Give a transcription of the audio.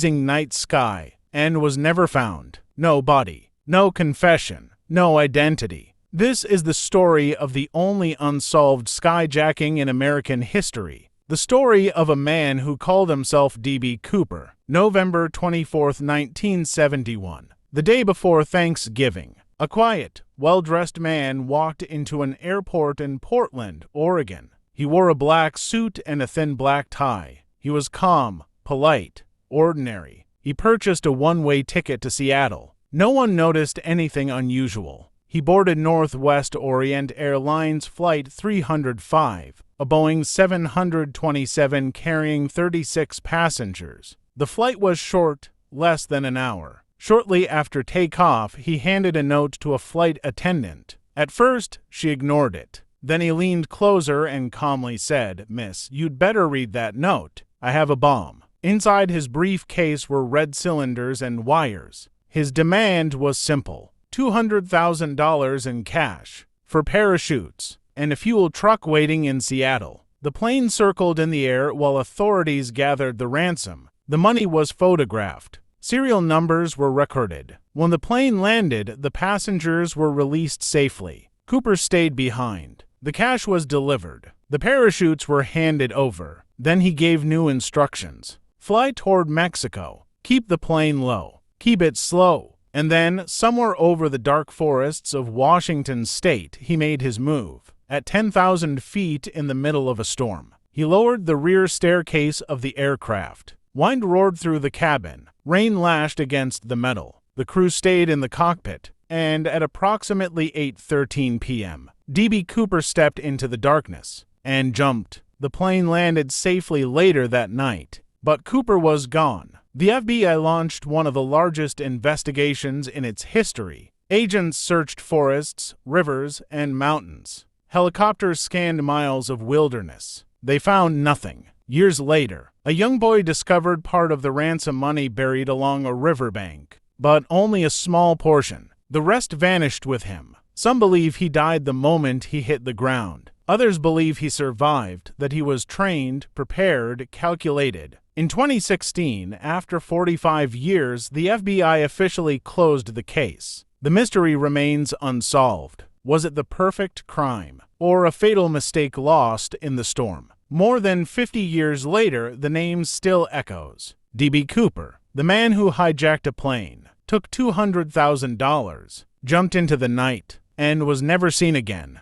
freezing night sky, and was never found. No body, no confession, no identity. This is the story of the only unsolved skyjacking in American history. The story of a man who called himself D.B. Cooper. November 24, 1971. The day before Thanksgiving. A quiet, well-dressed man walked into an airport in Portland, Oregon. He wore a black suit and a thin black tie. He was calm, polite, ordinary. He purchased a one-way ticket to Seattle. No one noticed anything unusual. He boarded Northwest Orient Airlines Flight 305, a Boeing 727 carrying 36 passengers. The flight was short, less than an hour. Shortly after takeoff, he handed a note to a flight attendant. At first, she ignored it. Then he leaned closer and calmly said, "Miss, you'd better read that note. I have a bomb." Inside his briefcase were red cylinders and wires. His demand was simple: $200,000 in cash, for parachutes, and a fuel truck waiting in Seattle. The plane circled in the air while authorities gathered the ransom. The money was photographed. Serial numbers were recorded. When the plane landed, the passengers were released safely. Cooper stayed behind. The cash was delivered. The parachutes were handed over. Then he gave new instructions. Fly toward Mexico. Keep the plane low. Keep it slow. And then, somewhere over the dark forests of Washington state, he made his move. At 10,000 feet in the middle of a storm, he lowered the rear staircase of the aircraft. Wind roared through the cabin. Rain lashed against the metal. The crew stayed in the cockpit, and at approximately 8:13 p.m., D.B. Cooper stepped into the darkness and jumped. The plane landed safely later that night, but Cooper was gone. The FBI launched one of the largest investigations in its history. Agents searched forests, rivers, and mountains. Helicopters scanned miles of wilderness. They found nothing. Years later, a young boy discovered part of the ransom money buried along a riverbank, but only a small portion. The rest vanished with him. Some believe he died the moment he hit the ground. Others believe he survived, that he was trained, prepared, calculated. In 2016, after 45 years, the FBI officially closed the case. The mystery remains unsolved. Was it the perfect crime, or a fatal mistake lost in the storm? More than 50 years later, the name still echoes. D.B. Cooper, the man who hijacked a plane, took $200,000, jumped into the night, and was never seen again.